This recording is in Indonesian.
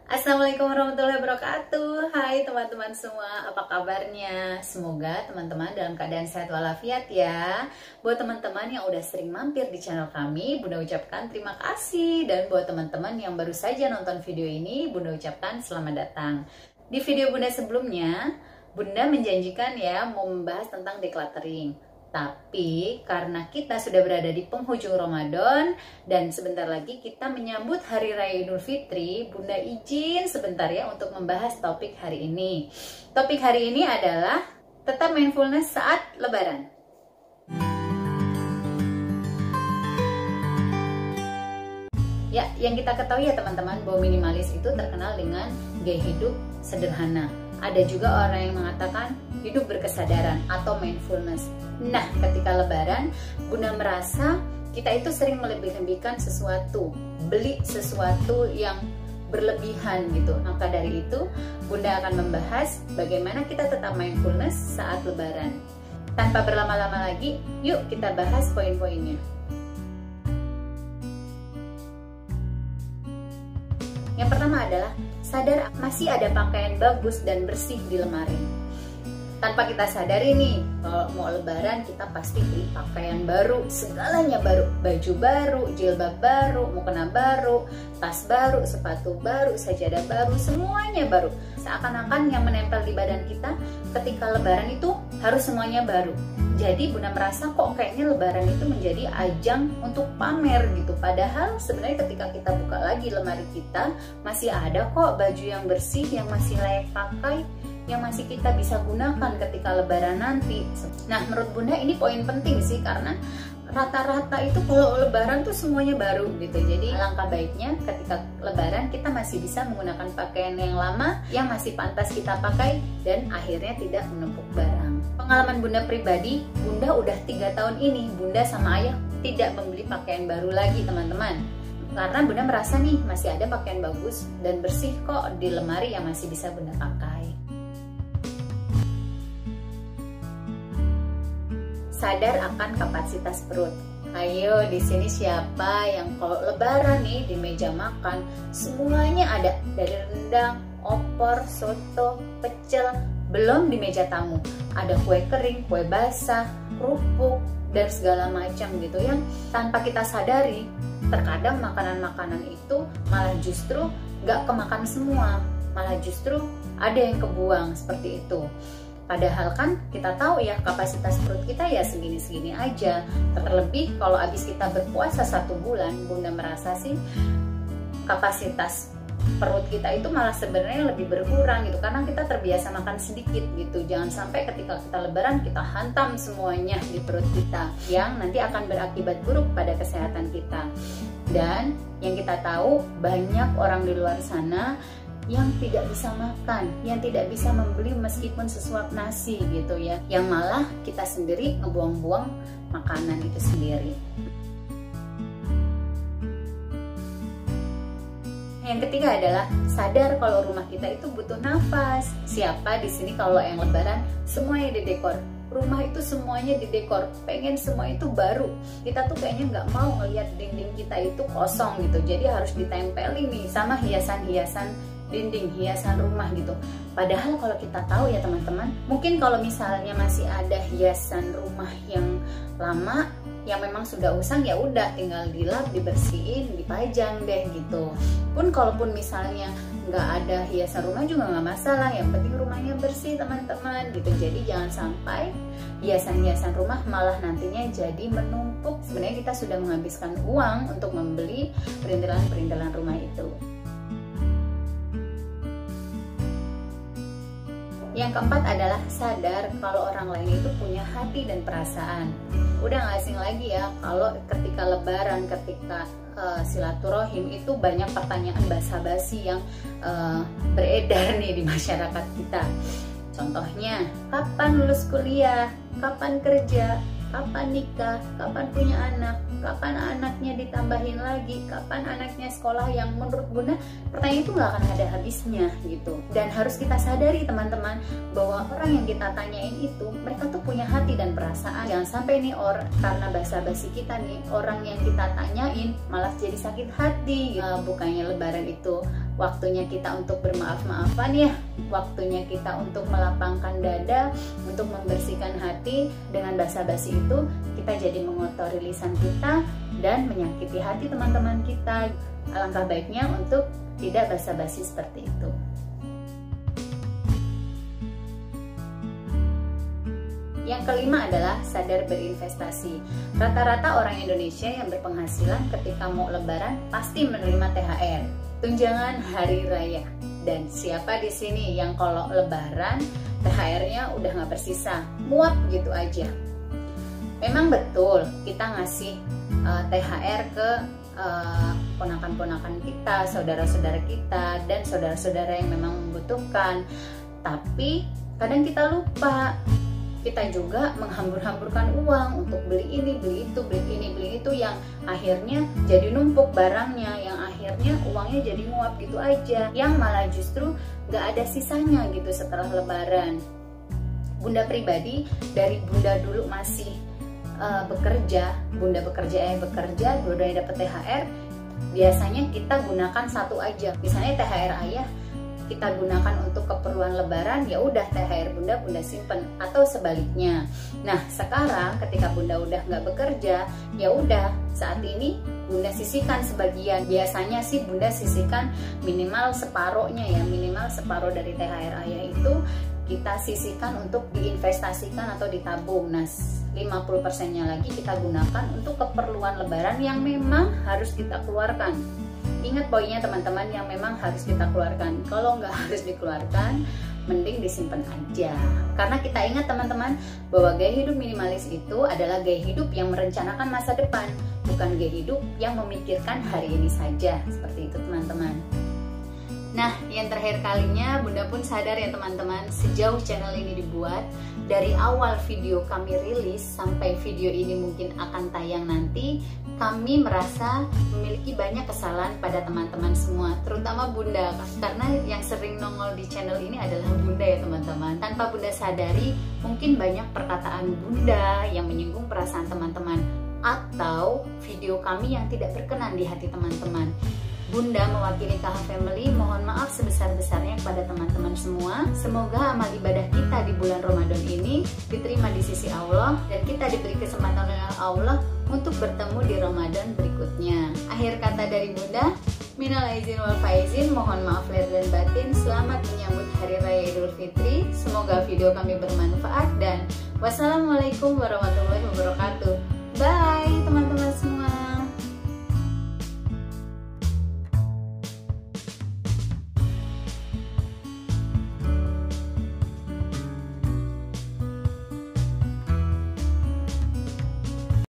Assalamualaikum warahmatullahi wabarakatuh. Hai teman-teman semua, apa kabarnya? Semoga teman-teman dalam keadaan sehat walafiat ya. Buat teman-teman yang udah sering mampir di channel kami, Bunda ucapkan terima kasih. Dan buat teman-teman yang baru saja nonton video ini, Bunda ucapkan selamat datang. Di video Bunda sebelumnya, Bunda menjanjikan ya mau membahas tentang decluttering. Tapi karena kita sudah berada di penghujung Ramadan dan sebentar lagi kita menyambut Hari Raya Idul Fitri, Bunda izin sebentar ya untuk membahas topik hari ini. Topik hari ini adalah tetap mindfulness saat Lebaran. Ya, yang kita ketahui ya teman-teman, bahwa minimalis itu terkenal dengan gaya hidup sederhana. Ada juga orang yang mengatakan hidup berkesadaran atau mindfulness. Nah, ketika Lebaran, Bunda merasa kita itu sering melebih-lebihkan sesuatu, beli sesuatu yang berlebihan gitu. Maka dari itu, Bunda akan membahas bagaimana kita tetap mindfulness saat Lebaran. Tanpa berlama-lama lagi, yuk kita bahas poin-poinnya. Yang pertama adalah sadar masih ada pakaian bagus dan bersih di lemari. Tanpa kita sadari nih, kalau mau Lebaran kita pasti beli pakaian baru, segalanya baru, baju baru, jilbab baru, mukena baru, tas baru, sepatu baru, sajadah baru, semuanya baru. Seakan-akan yang menempel di badan kita ketika Lebaran itu harus semuanya baru. Jadi Bunda merasa kok kayaknya Lebaran itu menjadi ajang untuk pamer gitu. Padahal sebenarnya ketika kita buka lagi lemari kita, masih ada kok baju yang bersih, yang masih layak pakai, yang masih kita bisa gunakan ketika Lebaran nanti. Nah, menurut Bunda ini poin penting sih, karena rata-rata itu kalau Lebaran tuh semuanya baru gitu. Jadi alangkah baiknya ketika Lebaran kita masih bisa menggunakan pakaian yang lama yang masih pantas kita pakai dan akhirnya tidak menumpuk barang. Pengalaman Bunda pribadi, Bunda udah 3 tahun ini Bunda sama Ayah tidak membeli pakaian baru lagi teman-teman. Karena Bunda merasa nih masih ada pakaian bagus dan bersih kok di lemari yang masih bisa Bunda pakai. Sadar akan kapasitas perut. Ayo, di sini siapa yang kalau Lebaran nih di meja makan semuanya ada, dari rendang, opor, soto, pecel, belum di meja tamu ada kue kering, kue basah, kerupuk dan segala macam gitu yang tanpa kita sadari terkadang makanan-makanan itu malah justru nggak kemakan semua, malah justru ada yang kebuang seperti itu. Padahal kan kita tahu ya kapasitas perut kita ya segini-segini aja. Terlebih kalau habis kita berpuasa 1 bulan, Bunda merasa sih kapasitas perut kita itu malah sebenarnya lebih berkurang gitu. Karena kita terbiasa makan sedikit gitu. Jangan sampai ketika kita Lebaran kita hantam semuanya di perut kita, yang nanti akan berakibat buruk pada kesehatan kita. Dan yang kita tahu banyak orang di luar sana yang tidak bisa makan, yang tidak bisa membeli meskipun sesuap nasi gitu ya, yang malah kita sendiri ngebuang-buang makanan itu sendiri. Yang ketiga adalah sadar kalau rumah kita itu butuh nafas. Siapa di sini kalau yang Lebaran semuanya didekor, rumah itu semuanya didekor, pengen semua itu baru. Kita tuh kayaknya nggak mau ngelihat dinding kita itu kosong gitu, jadi harus ditempelin nih sama hiasan-hiasan dinding, hiasan rumah gitu. Padahal kalau kita tahu ya teman-teman, mungkin kalau misalnya masih ada hiasan rumah yang lama yang memang sudah usang, ya udah tinggal dilap, dibersihin, dipajang deh gitu. Pun kalaupun misalnya nggak ada hiasan rumah juga nggak masalah, yang penting rumahnya bersih teman-teman gitu. Jadi jangan sampai hiasan-hiasan rumah malah nantinya jadi menumpuk. Sebenarnya kita sudah menghabiskan uang untuk membeli perintilan-perintilan rumah itu. Yang keempat adalah sadar kalau orang lain itu punya hati dan perasaan. Udah gak asing lagi ya kalau ketika Lebaran, ketika silaturahim itu banyak pertanyaan basa-basi yang beredar nih di masyarakat kita. Contohnya, kapan lulus kuliah, kapan kerja, kapan nikah, kapan punya anak, kapan anaknya ditambahin lagi, kapan anaknya sekolah, yang menurut Bunda pertanyaan itu nggak akan ada habisnya gitu. Dan harus kita sadari teman-teman bahwa orang yang kita tanyain itu mereka tuh punya hati dan perasaan. Jangan sampai nih karena basa-basi kita nih orang yang kita tanyain malah jadi sakit hati. Bukannya Lebaran itu waktunya kita untuk bermaaf-maafan ya, waktunya kita untuk melapangkan dada, untuk membersihkan hati. Dengan basa-basi itu kita jadi mengotori lisan kita dan menyakiti hati teman-teman kita. Alangkah baiknya untuk tidak basa-basi seperti itu. Yang kelima adalah sadar berinvestasi. Rata-rata orang Indonesia yang berpenghasilan ketika mau lebaran pasti menerima THR, tunjangan hari raya. Dan siapa di sini yang kalau lebaran THR-nya udah nggak bersisa, muap gitu aja. Memang betul kita ngasih THR ke ponakan-ponakan kita, saudara-saudara kita, dan saudara-saudara yang memang membutuhkan. Tapi kadang kita lupa, kita juga menghambur-hamburkan uang untuk beli ini, beli itu, beli ini, beli itu, yang akhirnya jadi numpuk barangnya, yang akhirnya uangnya jadi nguap gitu aja, yang malah justru gak ada sisanya gitu setelah lebaran. Bunda pribadi, dari bunda dulu masih bekerja, bunda bekerja, bunda dapat THR, biasanya kita gunakan satu aja. Misalnya THR ayah kita gunakan untuk keperluan lebaran, ya udah THR bunda simpen, atau sebaliknya. Nah sekarang ketika bunda udah nggak bekerja, ya udah saat ini bunda sisihkan sebagian. Biasanya sih bunda sisihkan minimal separohnya ya, minimal separoh dari THR ayah itu kita sisihkan untuk diinvestasikan atau ditabung. Nah 50%-nya lagi kita gunakan untuk keperluan lebaran yang memang harus kita keluarkan. Ingat poinnya teman-teman, yang memang harus kita keluarkan. Kalau nggak harus dikeluarkan, mending disimpan aja. Karena kita ingat teman-teman, bahwa gaya hidup minimalis itu adalah gaya hidup yang merencanakan masa depan, bukan gaya hidup yang memikirkan hari ini saja. Seperti itu teman-teman. Nah, yang terakhir kalinya bunda pun sadar ya teman-teman, sejauh channel ini dibuat, dari awal video kami rilis sampai video ini mungkin akan tayang nanti, kami merasa memiliki banyak kesalahan pada teman-teman semua, terutama bunda, karena yang sering nongol di channel ini adalah bunda ya teman-teman. Tanpa bunda sadari, mungkin banyak perkataan bunda yang menyinggung perasaan teman-teman, atau video kami yang tidak berkenan di hati teman-teman. Bunda mewakili KH Family mohon maaf sebesar-besarnya kepada teman-teman semua. Semoga amal ibadah kita di bulan Ramadan ini diterima di sisi Allah, dan kita diberi kesempatan oleh Allah untuk bertemu di Ramadan berikutnya. Akhir kata dari Bunda, minal aizin wal faizin, mohon maaf lahir dan batin. Selamat menyambut Hari Raya Idul Fitri. Semoga video kami bermanfaat, dan wassalamualaikum warahmatullahi wabarakatuh. Bye teman-teman semua.